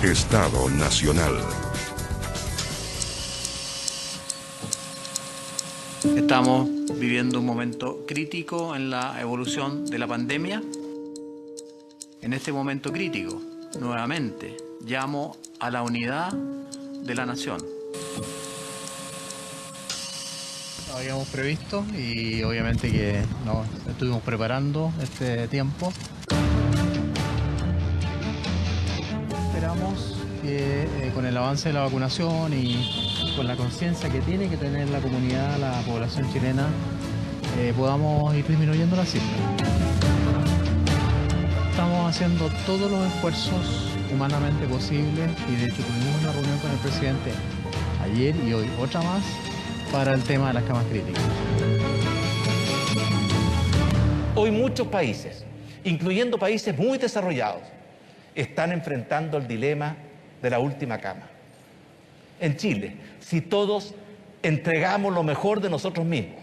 Estado Nacional. Estamos viviendo un momento crítico en la evolución de la pandemia. En este momento crítico, nuevamente, llamo a la unidad de la nación. Lo habíamos previsto y obviamente que nos estuvimos preparando este tiempo. Esperamos que con el avance de la vacunación y con la conciencia que tiene que tener la comunidad, la población chilena, podamos ir disminuyendo la cifra. Estamos haciendo todos los esfuerzos humanamente posibles y de hecho tuvimos una reunión con el presidente ayer y hoy otra más para el tema de las camas críticas. Hoy muchos países, incluyendo países muy desarrollados, están enfrentando el dilema de la última cama. En Chile, si todos entregamos lo mejor de nosotros mismos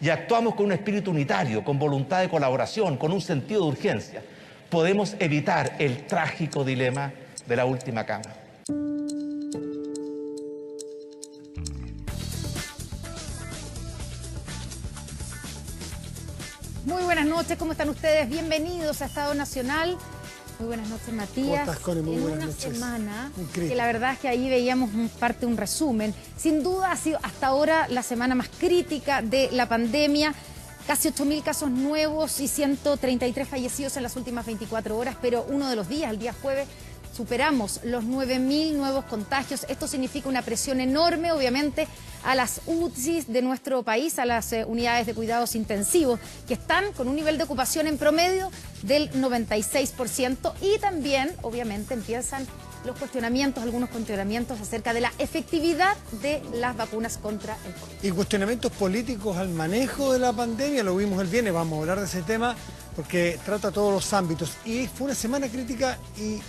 y actuamos con un espíritu unitario, con voluntad de colaboración, con un sentido de urgencia, podemos evitar el trágico dilema de la última cama. Muy buenas noches, ¿cómo están ustedes? Bienvenidos a Estado Nacional. Muy buenas noches, Matías. ¿Cómo estás, Connie? Muy buenas noches. En una semana Increíble. que la verdad es que ahí veíamos un resumen. Sin duda ha sido hasta ahora la semana más crítica de la pandemia. Casi 8.000 casos nuevos y 133 fallecidos en las últimas 24 horas, pero uno de los días, el día jueves, superamos los 9.000 nuevos contagios. Esto significa una presión enorme, obviamente, a las UCIs de nuestro país, a las unidades de cuidados intensivos, que están con un nivel de ocupación en promedio del 96%. Y también, obviamente, empiezan los cuestionamientos, algunos cuestionamientos acerca de la efectividad de las vacunas contra el COVID. Y cuestionamientos políticos al manejo de la pandemia, lo vimos el viernes, vamos a hablar de ese tema, porque trata todos los ámbitos. Y fue una semana crítica y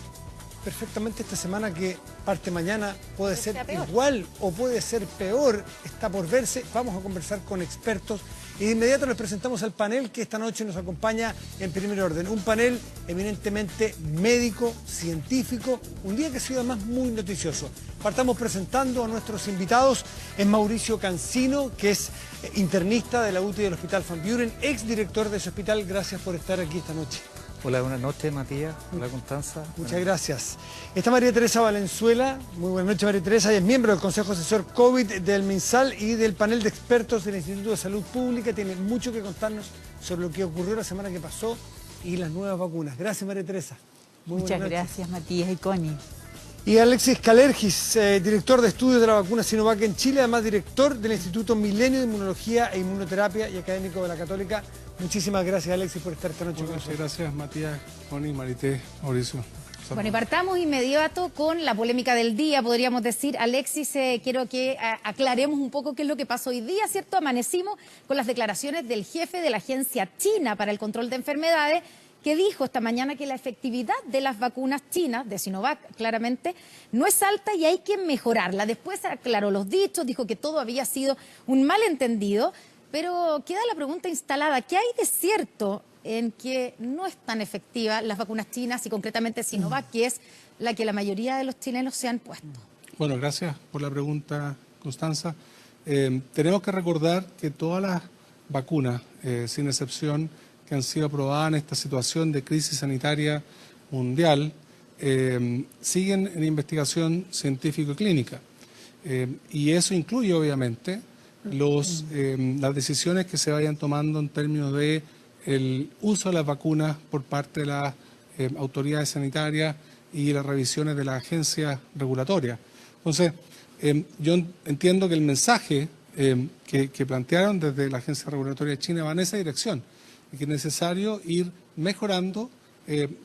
perfectamente esta semana que parte mañana puede ser igual o puede ser peor, está por verse. Vamos a conversar con expertos y de inmediato les presentamos al panel que esta noche nos acompaña en primer orden. Un panel eminentemente médico, científico, un día que ha sido además muy noticioso. Partamos presentando a nuestros invitados. Es Mauricio Cancino, que es internista de la UTI del Hospital Van Buren, exdirector de ese hospital. Gracias por estar aquí esta noche. Hola, buenas noches, Matías. Hola, Constanza. Muchas gracias. Está María Teresa Valenzuela. Muy buenas noches, María Teresa. Ella es miembro del Consejo Asesor COVID del MinSal y del panel de expertos del Instituto de Salud Pública. Tiene mucho que contarnos sobre lo que ocurrió la semana que pasó y las nuevas vacunas. Gracias, María Teresa. Muchas gracias, Matías y Connie. Y Alexis Calergis, director de estudios de la vacuna Sinovac en Chile, además director del Instituto Milenio de Inmunología e Inmunoterapia y académico de la Católica. Muchísimas gracias, Alexis, por estar esta noche con nosotros. Gracias, Matías, Connie, Marité, Mauricio. Bueno, y partamos inmediato con la polémica del día, podríamos decir. Alexis, quiero que aclaremos un poco qué es lo que pasó hoy día, ¿cierto? Amanecimos con las declaraciones del jefe de la Agencia China para el Control de Enfermedades, que dijo esta mañana que la efectividad de las vacunas chinas, de Sinovac claramente, no es alta y hay que mejorarla. Después aclaró los dichos, dijo que todo había sido un malentendido, pero queda la pregunta instalada, ¿qué hay de cierto en que no es tan efectiva las vacunas chinas y concretamente Sinovac, que es la que la mayoría de los chilenos se han puesto? Bueno, gracias por la pregunta, Constanza. Tenemos que recordar que todas las vacunas, sin excepción, que han sido aprobadas en esta situación de crisis sanitaria mundial, siguen en investigación científico y clínica. Y eso incluye, obviamente, las decisiones que se vayan tomando en términos de el uso de las vacunas por parte de las autoridades sanitarias y las revisiones de las agencias regulatorias. Entonces, yo entiendo que el mensaje que plantearon desde la agencia regulatoria china va en esa dirección, y que es necesario ir mejorando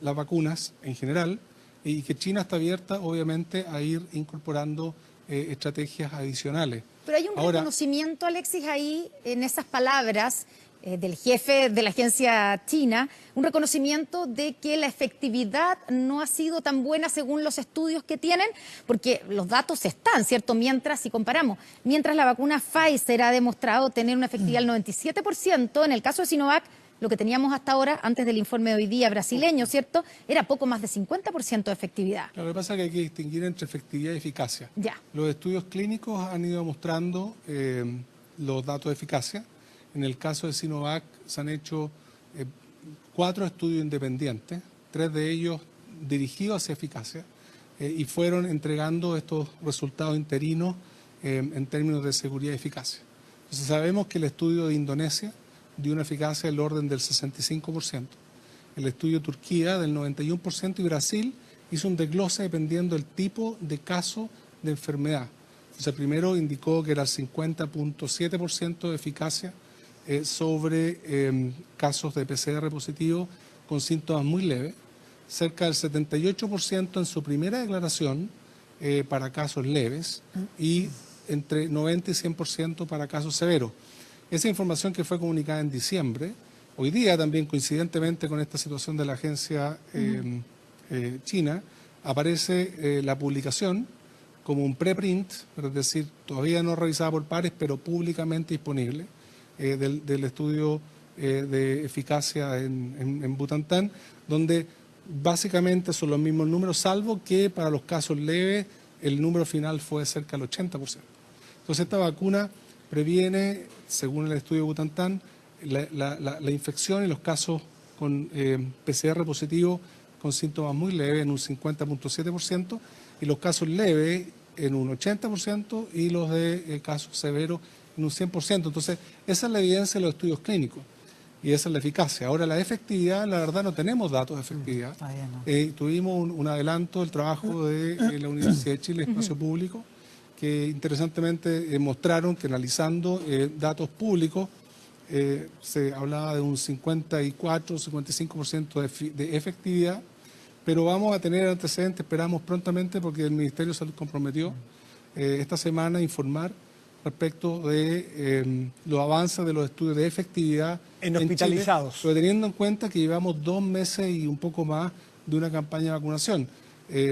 las vacunas en general y que China está abierta, obviamente, a ir incorporando estrategias adicionales. Pero hay un reconocimiento, Alexis, ahí en esas palabras del jefe de la agencia china, un reconocimiento de que la efectividad no ha sido tan buena según los estudios que tienen, porque los datos están, ¿cierto? Si comparamos, mientras la vacuna Pfizer ha demostrado tener una efectividad del 97%, en el caso de Sinovac Lo que teníamos hasta ahora, antes del informe de hoy día brasileño, ¿cierto?, era poco más de 50% de efectividad. Lo que pasa es que hay que distinguir entre efectividad y eficacia. Ya. Los estudios clínicos han ido mostrando los datos de eficacia. En el caso de Sinovac se han hecho 4 estudios independientes, 3 de ellos dirigidos hacia eficacia, y fueron entregando estos resultados interinos en términos de seguridad y eficacia. Entonces sabemos que el estudio de Indonesia dio una eficacia del orden del 65%, el estudio de Turquía del 91% y Brasil hizo un desglose dependiendo del tipo de caso de enfermedad. Entonces primero indicó que era el 50.7% de eficacia sobre casos de PCR positivo con síntomas muy leves, cerca del 78% en su primera declaración para casos leves y entre 90 y 100% para casos severos. Esa información que fue comunicada en diciembre, hoy día también coincidentemente con esta situación de la agencia china, aparece la publicación como un preprint, es decir, todavía no revisada por pares, pero públicamente disponible, del estudio de eficacia en Butantan, donde básicamente son los mismos números, salvo que para los casos leves el número final fue cerca del 80%. Entonces esta vacuna previene, según el estudio de Butantan, la infección y los casos con PCR positivo con síntomas muy leves en un 50.7% y los casos leves en un 80% y los de casos severos en un 100%. Entonces esa es la evidencia de los estudios clínicos. Y esa es la eficacia. Ahora, la efectividad, la verdad, no tenemos datos de efectividad. No. Tuvimos un adelanto del trabajo de la Universidad de Chile, Espacio Público, que interesantemente mostraron que analizando datos públicos se hablaba de un 54-55% de efectividad, pero vamos a tener antecedentes, esperamos prontamente, porque el Ministerio de Salud comprometió esta semana a informar respecto de los avances de los estudios de efectividad en hospitalizados. Chile, pero teniendo en cuenta que llevamos 2 meses y un poco más de una campaña de vacunación.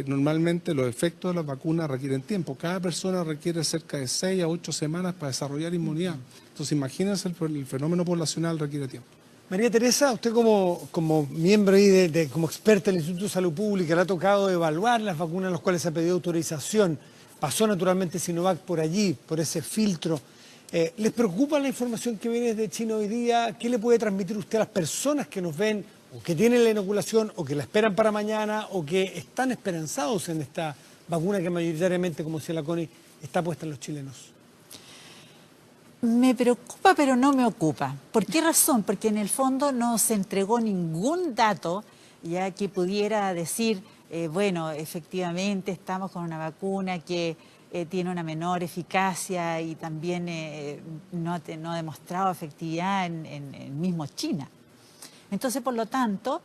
Normalmente los efectos de las vacunas requieren tiempo. Cada persona requiere cerca de 6 a 8 semanas para desarrollar inmunidad. Entonces imagínense, el fenómeno poblacional requiere tiempo. María Teresa, usted como miembro ahí como experta del Instituto de Salud Pública, le ha tocado evaluar las vacunas a las cuales se ha pedido autorización. Pasó naturalmente Sinovac por allí, por ese filtro. ¿Les preocupa la información que viene desde China hoy día? ¿Qué le puede transmitir usted a las personas que nos ven o que tienen la inoculación o que la esperan para mañana o que están esperanzados en esta vacuna que mayoritariamente, como decía la Connie, está puesta en los chilenos? Me preocupa, pero no me ocupa. ¿Por qué razón? Porque en el fondo no se entregó ningún dato ya que pudiera decir, bueno, efectivamente estamos con una vacuna que tiene una menor eficacia y también no ha demostrado efectividad en mismo China. Entonces, por lo tanto,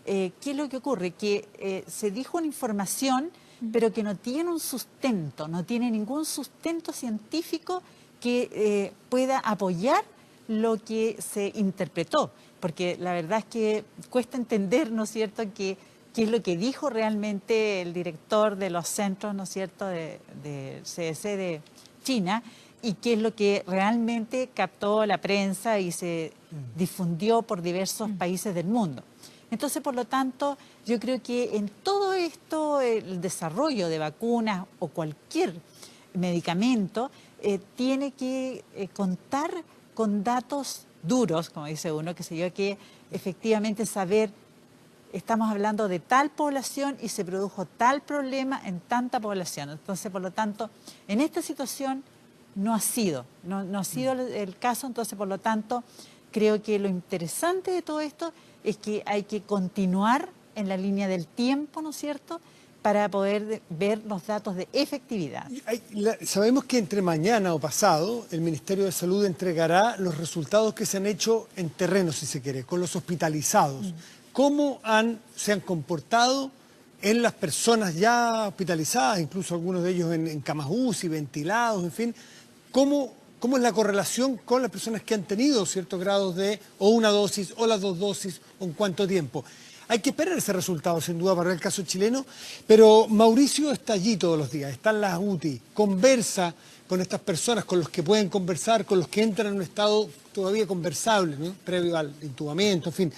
¿qué es lo que ocurre? Que se dijo una información, pero que no tiene un sustento, no tiene ningún sustento científico que pueda apoyar lo que se interpretó. Porque la verdad es que cuesta entender, ¿no es cierto?, qué es lo que dijo realmente el director de los centros, ¿no es cierto?, del CDC de China, y qué es lo que realmente captó la prensa y se difundió por diversos países del mundo. Entonces, por lo tanto, yo creo que en todo esto, el desarrollo de vacunas o cualquier medicamento tiene que contar con datos duros, como dice uno, que sé yo, que efectivamente saber, estamos hablando de tal población y se produjo tal problema en tanta población. Entonces, por lo tanto, en esta situación no ha sido el caso. Entonces, por lo tanto, creo que lo interesante de todo esto es que hay que continuar en la línea del tiempo, ¿no es cierto?, para poder ver los datos de efectividad. Sabemos que entre mañana o pasado el Ministerio de Salud entregará los resultados que se han hecho en terreno, si se quiere, con los hospitalizados. ¿Cómo se han comportado en las personas ya hospitalizadas, incluso algunos de ellos en camas UCI, ventilados, en fin? ¿Cómo es la correlación con las personas que han tenido ciertos grados de o una dosis o las 2 dosis o en cuánto tiempo? Hay que esperar ese resultado, sin duda, para el caso chileno, pero Mauricio está allí todos los días, está en las UTI, conversa con estas personas, con los que pueden conversar, con los que entran en un estado todavía conversable, ¿no? Previo al intubamiento, en fin.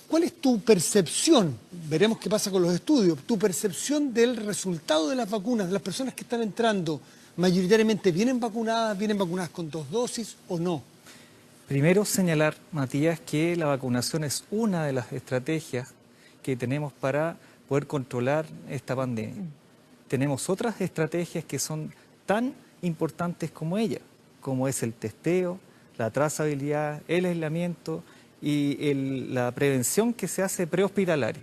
¿Cuál es tu percepción? Veremos qué pasa con los estudios. Tu percepción del resultado de las vacunas, de las personas que están entrando, mayoritariamente vienen vacunadas con 2 dosis o no. Primero señalar, Matías, que la vacunación es una de las estrategias que tenemos para poder controlar esta pandemia. Tenemos otras estrategias que son tan importantes como ella, como es el testeo, la trazabilidad, el aislamiento y la prevención que se hace prehospitalaria.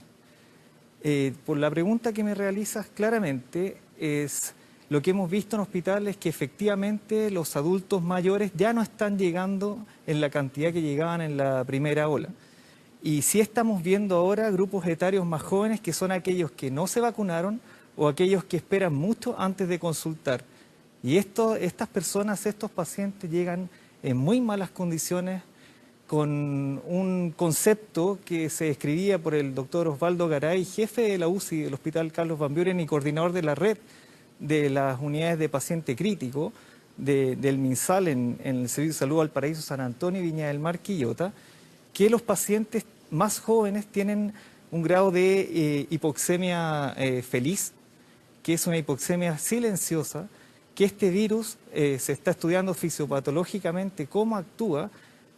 Por la pregunta que me realizas, claramente es lo que hemos visto en hospitales, que efectivamente los adultos mayores ya no están llegando en la cantidad que llegaban en la primera ola. Y sí estamos viendo ahora grupos etarios más jóvenes, que son aquellos que no se vacunaron o aquellos que esperan mucho antes de consultar. Y estas personas, estos pacientes llegan en muy malas condiciones, con un concepto que se escribía por el doctor Osvaldo Garay, jefe de la UCI del Hospital Carlos Van Buren y coordinador de la red de las unidades de paciente crítico del MinSal en el Servicio de Salud Valparaíso, San Antonio, Viña del Mar, Quillota, que los pacientes más jóvenes tienen un grado de hipoxemia feliz, que es una hipoxemia silenciosa, que este virus se está estudiando fisiopatológicamente cómo actúa,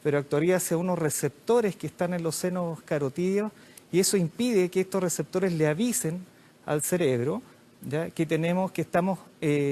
pero actuaría hacia unos receptores que están en los senos carotídeos, y eso impide que estos receptores le avisen al cerebro, ¿ya?, que estamos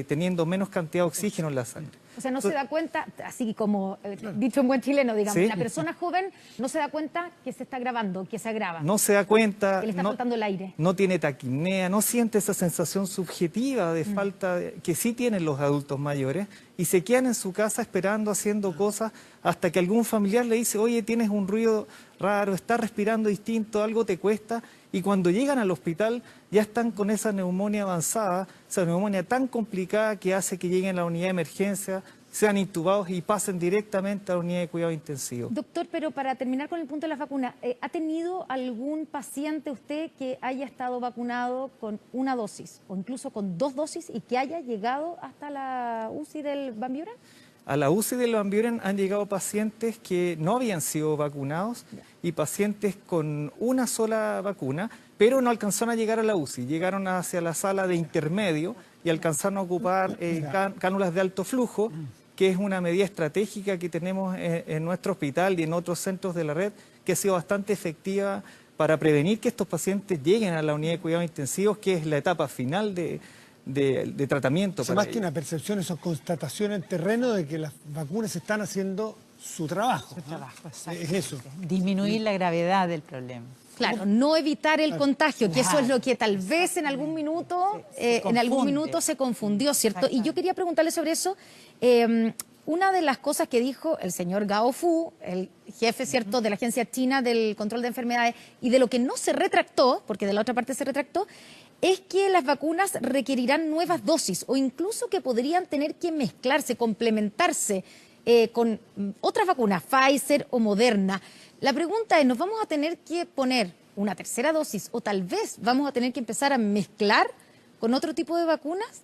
teniendo menos cantidad de oxígeno en la sangre. O sea, no se da cuenta, así como dicho en buen chileno, digamos, ¿sí? La persona joven no se da cuenta que se está agravando, que se agrava. No se da cuenta, que le está faltando el aire. No tiene taquipnea, no siente esa sensación subjetiva de falta que sí tienen los adultos mayores, y se quedan en su casa esperando, haciendo cosas, hasta que algún familiar le dice, oye, tienes un ruido raro, estás respirando distinto, algo te cuesta, y cuando llegan al hospital ya están con esa neumonía avanzada, esa neumonía tan complicada que hace que lleguen a la unidad de emergencia, sean intubados y pasen directamente a la unidad de cuidado intensivo. Doctor, pero para terminar con el punto de las vacunas, ¿ha tenido algún paciente usted que haya estado vacunado con 1 dosis o incluso con 2 dosis y que haya llegado hasta la UCI del Van Buren? A la UCI del Van Buren han llegado pacientes que no habían sido vacunados y pacientes con una sola vacuna, pero no alcanzaron a llegar a la UCI, llegaron hacia la sala de intermedio y alcanzaron a ocupar cánulas de alto flujo, que es una medida estratégica que tenemos en nuestro hospital y en otros centros de la red, que ha sido bastante efectiva para prevenir que estos pacientes lleguen a la unidad de cuidados intensivos, que es la etapa final de tratamiento. Más que una percepción, eso es constatación en terreno de que las vacunas están haciendo su trabajo. Es eso. Disminuir la gravedad del problema. Claro, no evitar el contagio, que eso es lo que tal vez en algún minuto, se confundió, ¿cierto? Y yo quería preguntarle sobre eso. Una de las cosas que dijo el señor Gao Fu, el jefe, ¿cierto?, de la Agencia China del Control de Enfermedades, y de lo que no se retractó, porque de la otra parte se retractó, es que las vacunas requerirán nuevas dosis o incluso que podrían tener que mezclarse, complementarse con otras vacunas, Pfizer o Moderna. La pregunta es, ¿nos vamos a tener que poner una tercera dosis o tal vez vamos a tener que empezar a mezclar con otro tipo de vacunas?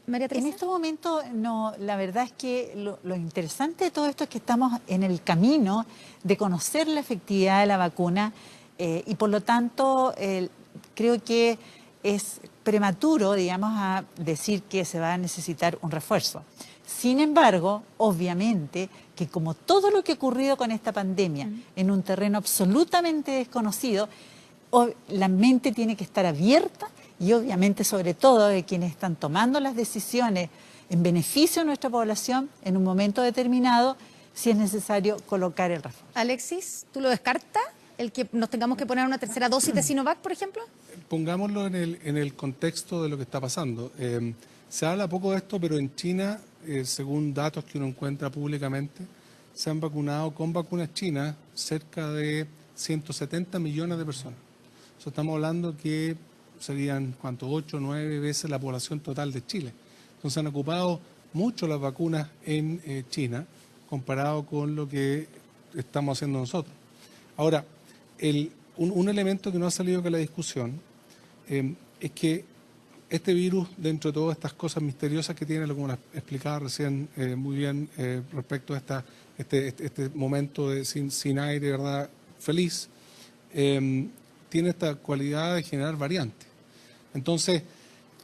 María Teresa. En estos momentos, no, la verdad es que lo interesante de todo esto es que estamos en el camino de conocer la efectividad de la vacuna y por lo tanto creo que es prematuro, digamos, a decir que se va a necesitar un refuerzo. Sin embargo, obviamente que como todo lo que ha ocurrido con esta pandemia en un terreno absolutamente desconocido, la mente tiene que estar abierta y obviamente sobre todo de quienes están tomando las decisiones en beneficio de nuestra población en un momento determinado, si es necesario colocar el refuerzo. Alexis, ¿tú lo descartas? ¿El que nos tengamos que poner una tercera dosis de Sinovac, por ejemplo? Pongámoslo en el contexto de lo que está pasando. Se habla poco de esto, pero en China, según datos que uno encuentra públicamente, se han vacunado con vacunas chinas cerca de 170 millones de personas. Eso estamos hablando que serían, ¿cuánto? 8 o 9 veces la población total de Chile. Entonces han ocupado mucho las vacunas en China comparado con lo que estamos haciendo nosotros. Ahora, un elemento que no ha salido de la discusión es que este virus, dentro de todas estas cosas misteriosas que tiene, como las explicaba recién muy bien respecto a este momento sin aire, ¿verdad?, feliz, tiene esta cualidad de generar variantes. Entonces,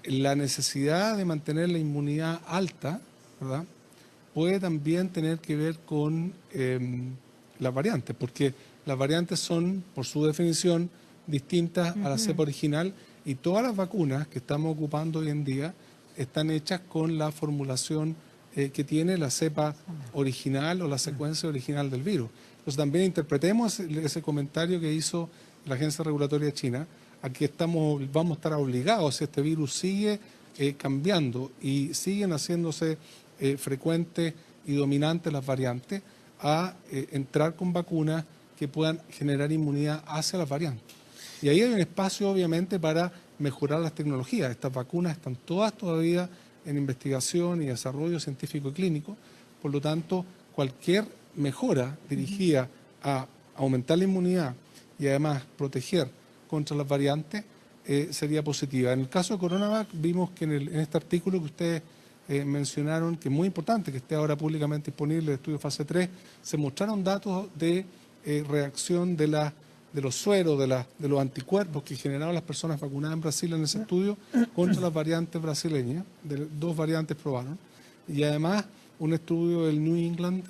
la necesidad de mantener la inmunidad alta, ¿verdad?, puede también tener que ver con las variantes, porque las variantes son, por su definición, distintas a la cepa original, y todas las vacunas que estamos ocupando hoy en día están hechas con la formulación que tiene la cepa original o la secuencia original del virus. Entonces también interpretemos ese comentario que hizo la Agencia Regulatoria China, a que vamos a estar obligados, si este virus sigue cambiando y siguen haciéndose frecuentes y dominantes las variantes, a entrar con vacunas que puedan generar inmunidad hacia las variantes. Y ahí hay un espacio, obviamente, para mejorar las tecnologías. Estas vacunas están todas todavía en investigación y desarrollo científico y clínico. Por lo tanto, cualquier mejora dirigida a aumentar la inmunidad y además proteger contra las variantes sería positiva. En el caso de CoronaVac, vimos que en este artículo que ustedes mencionaron, que es muy importante que esté ahora públicamente disponible, el estudio fase 3, se mostraron datos de reacción de los sueros, de los anticuerpos que generaron las personas vacunadas en Brasil en ese estudio contra las variantes brasileñas. 2 variantes probaron. Y además, un estudio del New England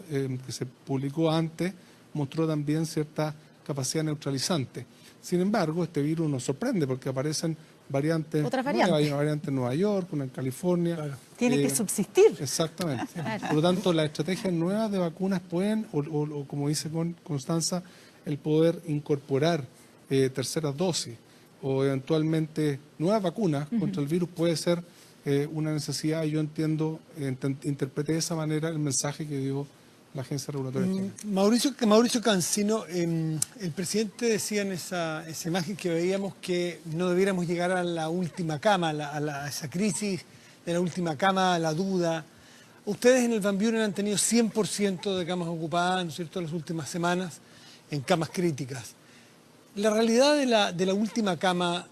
que se publicó antes mostró también cierta capacidad neutralizante. Sin embargo, este virus nos sorprende porque aparecen variantes. Otras variantes. Hay una variante en Nueva York, una en California. Claro. Tiene que subsistir. Exactamente. Claro. Por lo tanto, las estrategias nuevas de vacunas pueden, o como dice Constanza, el poder incorporar terceras dosis o eventualmente nuevas vacunas contra el virus puede ser una necesidad, y yo entiendo, interpreté de esa manera el mensaje que dio la Agencia Regulatoria China. Mauricio Cancino, el presidente decía en esa imagen que veíamos que no debiéramos llegar a la última cama, a esa crisis de la última cama, a la duda. Ustedes en el Van Buren han tenido 100% de camas ocupadas, ¿no es cierto?, en las últimas semanas, en camas críticas. La realidad de la última cama,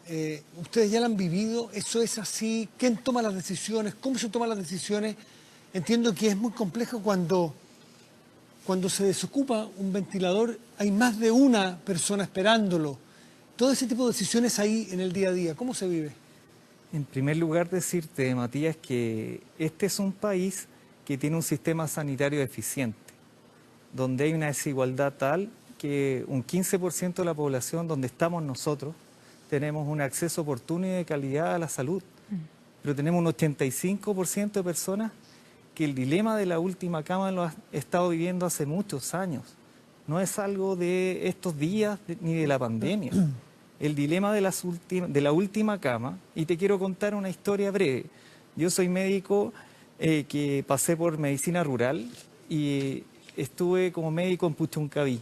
¿ustedes ya la han vivido? ¿Eso es así? ¿Quién toma las decisiones? ¿Cómo se toman las decisiones? Entiendo que es muy complejo cuando se desocupa un ventilador, hay más de una persona esperándolo. Todo ese tipo de decisiones ahí en el día a día, ¿cómo se vive? En primer lugar, decirte, Matías, que este es un país que tiene un sistema sanitario eficiente, donde hay una desigualdad tal que un 15% de la población, donde estamos nosotros, tenemos un acceso oportuno y de calidad a la salud. Pero tenemos un 85% de personas que el dilema de la última cama lo ha estado viviendo hace muchos años. No es algo de estos días ni de la pandemia. El dilema de la última cama, y te quiero contar una historia breve. Yo soy médico que pasé por medicina rural y estuve como médico en Puchuncaví.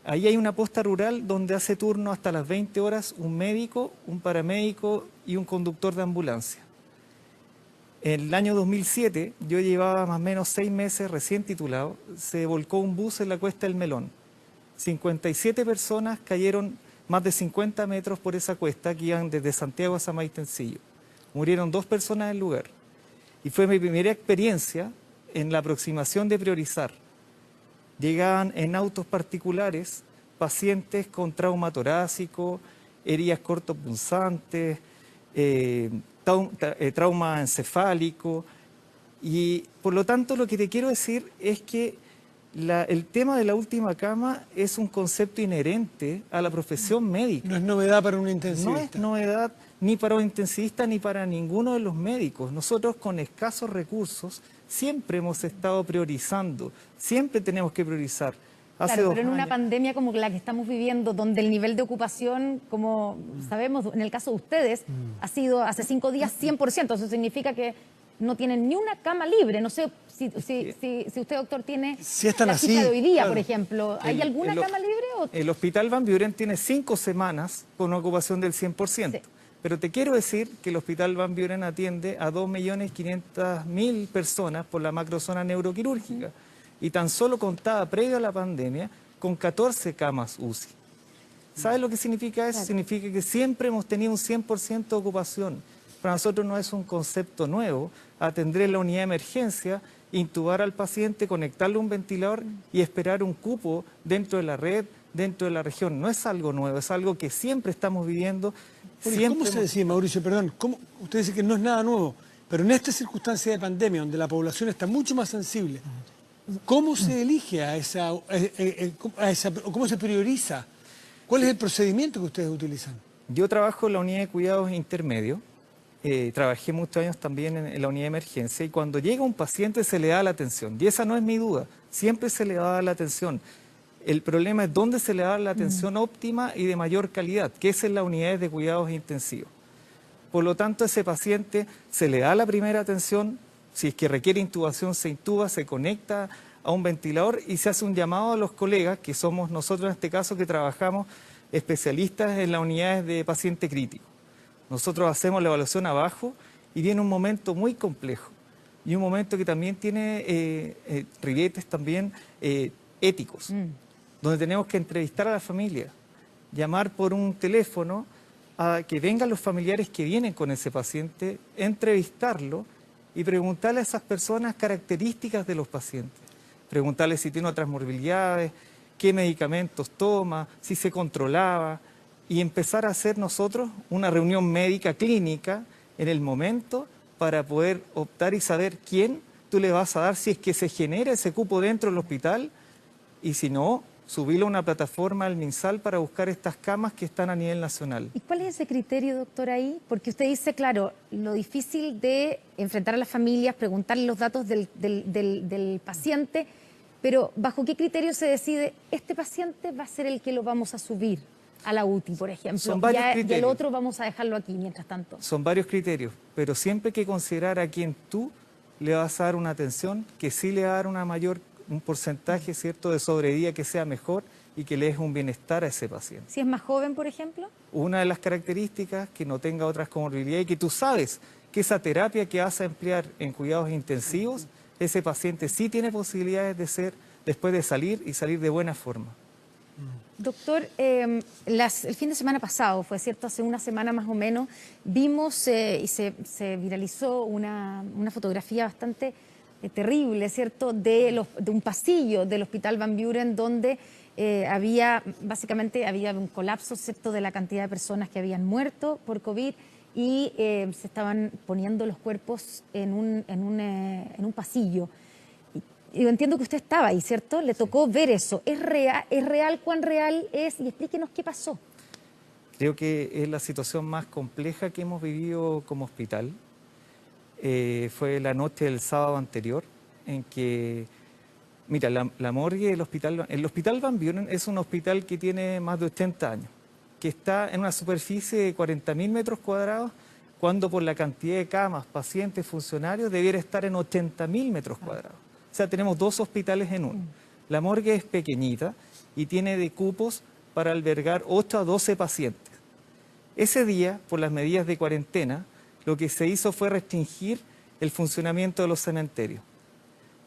Ahí hay una posta rural donde hace turno hasta las 20 horas un médico, un paramédico y un conductor de ambulancia. En el año 2007, yo llevaba más o menos 6 meses recién titulado, se volcó un bus en la Cuesta del Melón. 57 personas cayeron más de 50 metros por esa cuesta que iban desde Santiago a Samaitencillo. Murieron 2 personas en el lugar. Y fue mi primera experiencia en la aproximación de priorizar. Llegaban en autos particulares pacientes con trauma torácico, heridas cortopunzantes, trauma encefálico, y por lo tanto lo que te quiero decir es que el tema de la última cama es un concepto inherente a la profesión médica. No es novedad para un intensivista. No es novedad ni para un intensivista ni para ninguno de los médicos. Nosotros con escasos recursos siempre hemos estado priorizando, siempre tenemos que priorizar. Claro, pero en una pandemia como la que estamos viviendo, donde el nivel de ocupación, como sabemos, en el caso de ustedes, ha sido hace 5 días 100%. Eso significa que no tienen ni una cama libre. No sé si usted, doctor, tiene la cifra de hoy día, por ejemplo. ¿Hay alguna cama libre? El Hospital Van Buren tiene 5 semanas con una ocupación del 100%. Sí. Pero te quiero decir que el Hospital Van Buren atiende a 2.500.000 personas por la macrozona neuroquirúrgica. Y tan solo contaba, previo a la pandemia, con 14 camas UCI. ¿Sabes lo que significa eso? Claro. Significa que siempre hemos tenido un 100% de ocupación. para nosotros no es un concepto nuevo. Atender en la unidad de emergencia, intubar al paciente, conectarle a un ventilador y esperar un cupo dentro de la red, dentro de la región. No es algo nuevo, es algo que siempre estamos viviendo. ¿Cómo se decide, Mauricio? Perdón, usted dice que no es nada nuevo, pero en esta circunstancia de pandemia, donde la población está mucho más sensible, ¿cómo se elige cómo se prioriza? ¿Cuál es el procedimiento que ustedes utilizan? Yo trabajo en la unidad de cuidados intermedios, trabajé muchos años también en la unidad de emergencia y cuando llega un paciente se le da la atención. Y esa no es mi duda, siempre se le va a dar la atención. El problema es dónde se le da la atención óptima y de mayor calidad, que es en las unidades de cuidados intensivos. Por lo tanto, a ese paciente se le da la primera atención, si es que requiere intubación se intuba, se conecta a un ventilador y se hace un llamado a los colegas, que somos nosotros en este caso que trabajamos especialistas en las unidades de paciente crítico. Nosotros hacemos la evaluación abajo y viene un momento muy complejo y un momento que también tiene ribetes también éticos, donde tenemos que entrevistar a la familia, llamar por un teléfono a que vengan los familiares que vienen con ese paciente, entrevistarlo y preguntarle a esas personas características de los pacientes. Preguntarle si tiene otras morbilidades, qué medicamentos toma, si se controlaba y empezar a hacer nosotros una reunión médica clínica en el momento para poder optar y saber quién tú le vas a dar si es que se genera ese cupo dentro del hospital y si no, subirlo a una plataforma al MinSal para buscar estas camas que están a nivel nacional. ¿Y cuál es ese criterio, doctor, ahí? Porque usted dice, claro, lo difícil de enfrentar a las familias, preguntarle los datos del paciente, pero ¿bajo qué criterio se decide este paciente va a ser el que lo vamos a subir a la UTI, por ejemplo? Son varios criterios. Y el otro vamos a dejarlo aquí mientras tanto. Son varios criterios, pero siempre hay que considerar a quien tú le vas a dar una atención, que sí le va a dar un porcentaje, ¿cierto?, de sobrevida que sea mejor y que le deje un bienestar a ese paciente. Si es más joven, por ejemplo. Una de las características, que no tenga otras comorbilidades y que tú sabes que esa terapia que vas a emplear en cuidados intensivos, ese paciente sí tiene posibilidades de ser, después de salir y salir de buena forma. Doctor, el fin de semana pasado, fue cierto, hace una semana más o menos, vimos y se viralizó una fotografía bastante terrible, ¿cierto?, de un pasillo del Hospital Van Buren donde básicamente había un colapso, ¿cierto?, de la cantidad de personas que habían muerto por COVID y se estaban poniendo los cuerpos en un pasillo. Y yo entiendo que usted estaba ahí, ¿cierto? Le tocó ver eso. ¿Es real? ¿Cuán real es? Y explíquenos qué pasó. Creo que es la situación más compleja que hemos vivido como hospital. Fue la noche del sábado anterior en que, mira, la morgue del hospital, el Hospital Van Buren es un hospital que tiene más de 80 años, que está en una superficie de 40.000 metros cuadrados, cuando por la cantidad de camas, pacientes, funcionarios, debiera estar en 80.000 metros cuadrados. O sea, tenemos dos hospitales en uno. La morgue es pequeñita y tiene de cupos para albergar 8 a 12 pacientes. Ese día, por las medidas de cuarentena, lo que se hizo fue restringir el funcionamiento de los cementerios.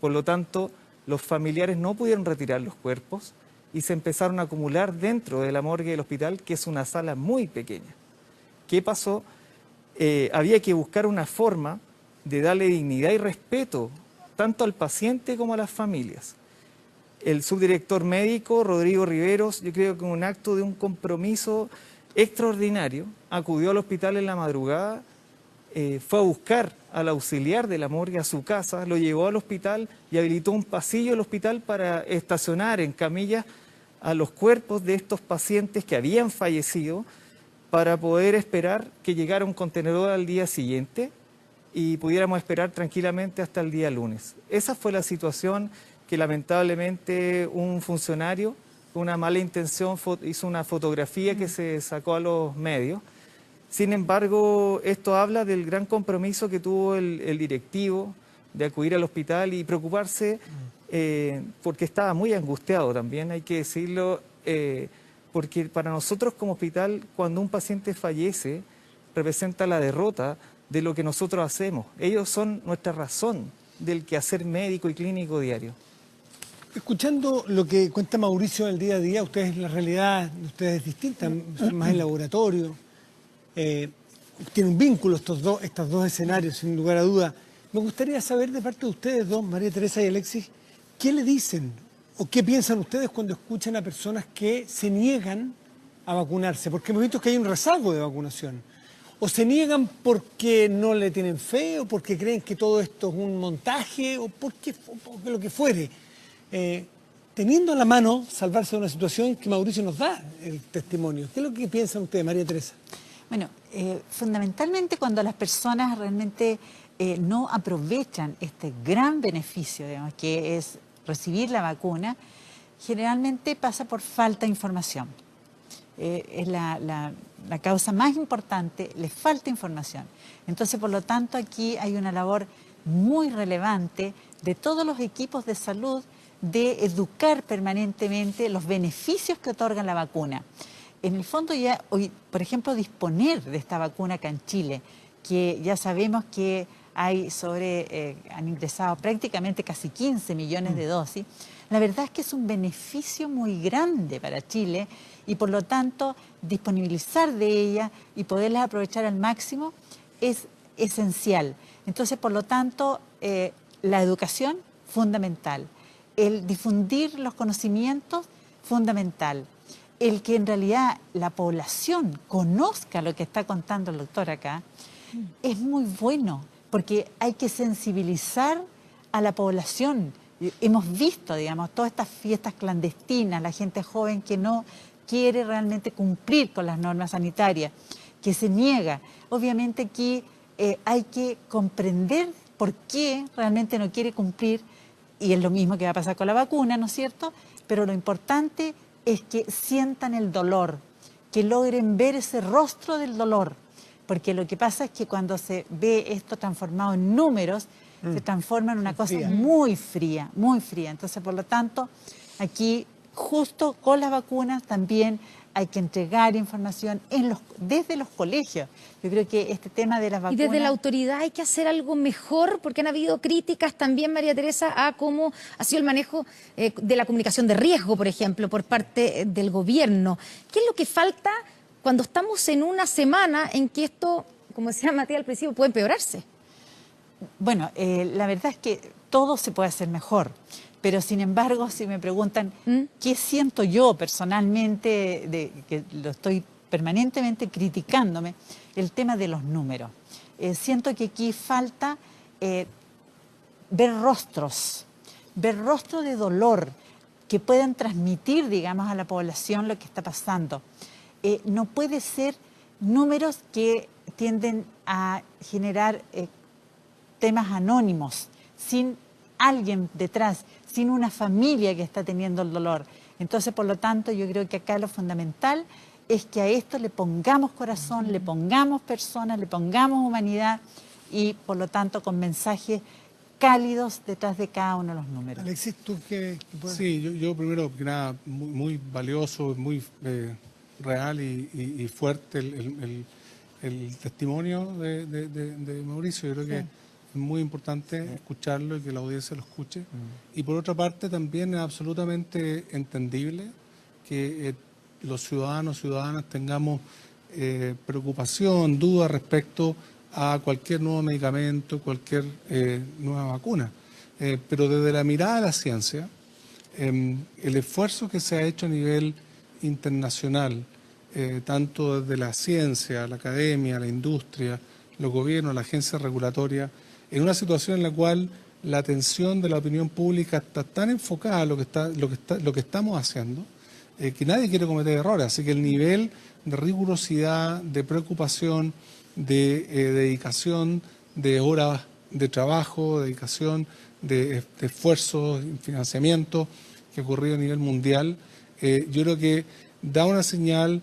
Por lo tanto, los familiares no pudieron retirar los cuerpos y se empezaron a acumular dentro de la morgue del hospital, que es una sala muy pequeña. ¿Qué pasó? Había que buscar una forma de darle dignidad y respeto tanto al paciente como a las familias. El subdirector médico, Rodrigo Riveros, yo creo que en un acto de un compromiso extraordinario, acudió al hospital en la madrugada, fue a buscar al auxiliar de la morgue a su casa, lo llevó al hospital y habilitó un pasillo del hospital para estacionar en camillas a los cuerpos de estos pacientes que habían fallecido para poder esperar que llegara un contenedor al día siguiente y pudiéramos esperar tranquilamente hasta el día lunes. Esa fue la situación que lamentablemente un funcionario con una mala intención hizo una fotografía que se sacó a los medios. Sin embargo, esto habla del gran compromiso que tuvo el directivo de acudir al hospital y preocuparse porque estaba muy angustiado también, hay que decirlo, porque para nosotros como hospital, cuando un paciente fallece, representa la derrota de lo que nosotros hacemos. Ellos son nuestra razón del quehacer médico y clínico diario. Escuchando lo que cuenta Mauricio del día a día, ustedes, la realidad de ustedes es distinta, más en laboratorio. tiene un vínculo estos dos escenarios, sin lugar a duda. Me gustaría saber de parte de ustedes dos, María Teresa y Alexis, ¿qué le dicen o qué piensan ustedes cuando escuchan a personas que se niegan a vacunarse? Porque hemos visto que hay un rezago de vacunación. O se niegan porque no le tienen fe, o porque creen que todo esto es un montaje, o porque lo que fuere. Teniendo a la mano salvarse de una situación que Mauricio nos da el testimonio. ¿Qué es lo que piensan ustedes, María Teresa? Bueno, fundamentalmente cuando las personas realmente no aprovechan este gran beneficio, digamos, que es recibir la vacuna, generalmente pasa por falta de información. Es la causa más importante, les falta información. Entonces, por lo tanto, aquí hay una labor muy relevante de todos los equipos de salud de educar permanentemente los beneficios que otorga la vacuna. En el fondo ya hoy, por ejemplo, disponer de esta vacuna acá en Chile, que ya sabemos que han ingresado prácticamente casi 15 millones de dosis, la verdad es que es un beneficio muy grande para Chile y por lo tanto disponibilizar de ella y poderla aprovechar al máximo es esencial. Entonces, por lo tanto, la educación, fundamental. El difundir los conocimientos, fundamental. El que en realidad la población conozca lo que está contando el doctor acá, es muy bueno, porque hay que sensibilizar a la población. Hemos visto, digamos, todas estas fiestas clandestinas, la gente joven que no quiere realmente cumplir con las normas sanitarias, que se niega. Obviamente aquí hay que comprender por qué realmente no quiere cumplir, y es lo mismo que va a pasar con la vacuna, ¿no es cierto? Pero lo importante es que sientan el dolor, que logren ver ese rostro del dolor, porque lo que pasa es que cuando se ve esto transformado en números, se transforma en una cosa muy fría, muy fría. Entonces, por lo tanto, aquí justo con las vacunas también hay que entregar información desde los colegios. Yo creo que este tema de las vacunas... Y desde la autoridad hay que hacer algo mejor, porque han habido críticas también, María Teresa, a cómo ha sido el manejo de la comunicación de riesgo, por ejemplo, por parte del gobierno. ¿Qué es lo que falta cuando estamos en una semana en que esto, como decía Matías al principio, puede empeorarse? Bueno, la verdad es que todo se puede hacer mejor. Pero, sin embargo, si me preguntan qué siento yo personalmente, que lo estoy permanentemente criticándome, el tema de los números. Siento que aquí falta ver rostros de dolor que puedan transmitir, digamos, a la población lo que está pasando. No puede ser números que tienden a generar temas anónimos, sin alguien detrás, sin una familia que está teniendo el dolor. Entonces, por lo tanto, yo creo que acá lo fundamental es que a esto le pongamos corazón, le pongamos personas, le pongamos humanidad y, por lo tanto, con mensajes cálidos detrás de cada uno de los números. Alexis, ¿tú qué puedes? Sí, yo primero que nada, muy valioso, muy real y fuerte el testimonio de Mauricio. Yo creo que es muy importante escucharlo y que la audiencia lo escuche. Y por otra parte también es absolutamente entendible que los ciudadanas tengamos preocupación, duda respecto a cualquier nuevo medicamento, cualquier nueva vacuna. Pero desde la mirada de la ciencia, el esfuerzo que se ha hecho a nivel internacional, tanto desde la ciencia, la academia, la industria, los gobiernos, la agencia regulatoria, en una situación en la cual la atención de la opinión pública está tan enfocada a lo que estamos haciendo, que nadie quiere cometer errores. Así que el nivel de rigurosidad, de preocupación, de dedicación, de horas de trabajo, dedicación, de esfuerzos, financiamiento que ha ocurrido a nivel mundial, yo creo que da una señal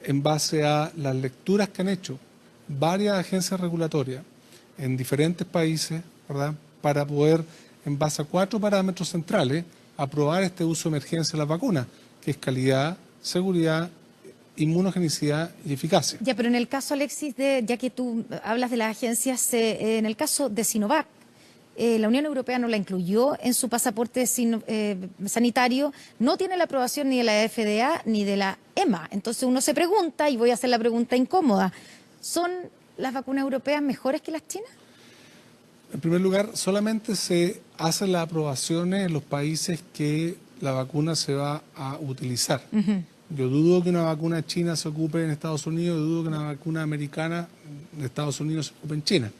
en base a las lecturas que han hecho varias agencias regulatorias en diferentes países, ¿verdad?, para poder, en base a 4 parámetros centrales, aprobar este uso de emergencia de las vacunas, que es calidad, seguridad, inmunogenicidad y eficacia. Ya, pero en el caso, Alexis, ya que tú hablas de las agencias, en el caso de Sinovac, la Unión Europea no la incluyó en su pasaporte sanitario, no tiene la aprobación ni de la FDA ni de la EMA. Entonces uno se pregunta, y voy a hacer la pregunta incómoda, ¿Son las vacunas europeas mejores que las chinas? En primer lugar, solamente se hacen las aprobaciones en los países que la vacuna se va a utilizar. Yo dudo que una vacuna china se ocupe en Estados Unidos, dudo que una vacuna americana de Estados Unidos se ocupe en China.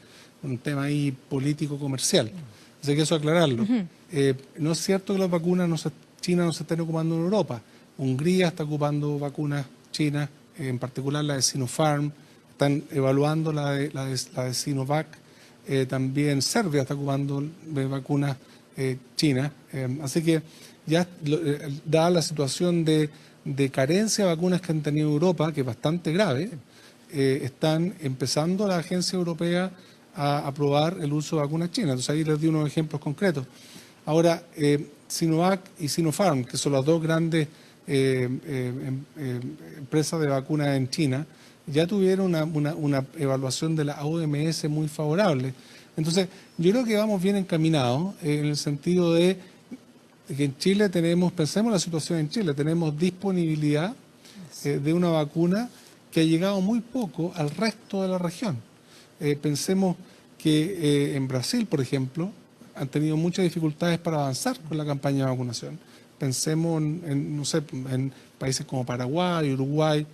Un tema ahí político-comercial. Así que eso aclararlo. No es cierto que las vacunas chinas no se estén ocupando en Europa. Hungría está ocupando vacunas chinas, en particular la de Sinopharm. Están evaluando la de Sinovac. También Serbia está ocupando vacunas chinas. Así que ya dada la situación de carencia de vacunas que han tenido Europa, que es bastante grave, están empezando la agencia europea a aprobar el uso de vacunas chinas. Entonces ahí les di unos ejemplos concretos. Ahora, Sinovac y Sinopharm, que son las dos grandes empresas de vacunas en China, ya tuvieron una evaluación de la OMS muy favorable. Entonces, yo creo que vamos bien encaminados en el sentido de que en Chile pensemos la situación en Chile, tenemos disponibilidad de una vacuna que ha llegado muy poco al resto de la región. Pensemos que en Brasil, por ejemplo, han tenido muchas dificultades para avanzar con la campaña de vacunación. Pensemos en países como Paraguay, Uruguay,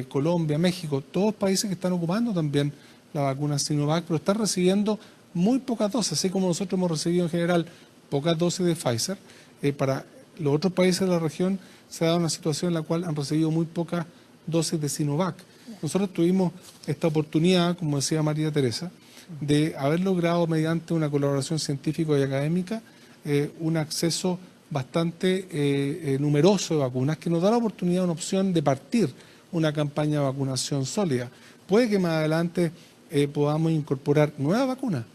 Colombia, México, todos países que están ocupando también la vacuna Sinovac, pero están recibiendo muy pocas dosis, así como nosotros hemos recibido en general pocas dosis de Pfizer. Para los otros países de la región se ha dado una situación en la cual han recibido muy pocas dosis de Sinovac. Nosotros tuvimos esta oportunidad, como decía María Teresa, de haber logrado mediante una colaboración científica y académica un acceso bastante numeroso de vacunas que nos da la oportunidad, una opción de partir una campaña de vacunación sólida. Puede que más adelante podamos incorporar nuevas vacunas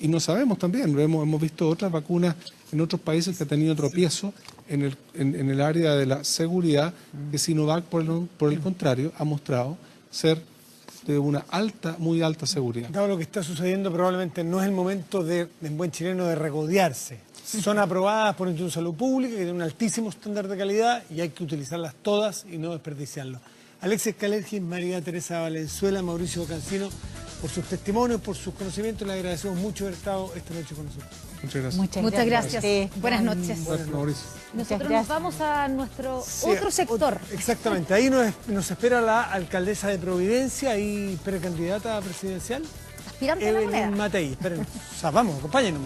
y no sabemos también, hemos visto otras vacunas en otros países que han tenido tropiezo en el área de la seguridad, que Sinovac por el contrario ha mostrado ser de una muy alta seguridad. Dado lo que está sucediendo, probablemente no es el momento en buen chileno de regodearse. Son aprobadas por el Instituto de Salud Pública, que tiene un altísimo estándar de calidad y hay que utilizarlas todas y no desperdiciarlo. Alexis Calergis, María Teresa Valenzuela, Mauricio Cancino, por sus testimonios, por sus conocimientos, le agradecemos mucho haber estado esta noche con nosotros. Muchas gracias. Muchas gracias. Buenas noches. Gracias, Mauricio. Nosotros nos vamos a nuestro otro sector. Exactamente, ahí nos espera la alcaldesa de Providencia y precandidata presidencial, Aspirante a la moneda. Evelyn Matei. Esperen, vamos, acompáñenos.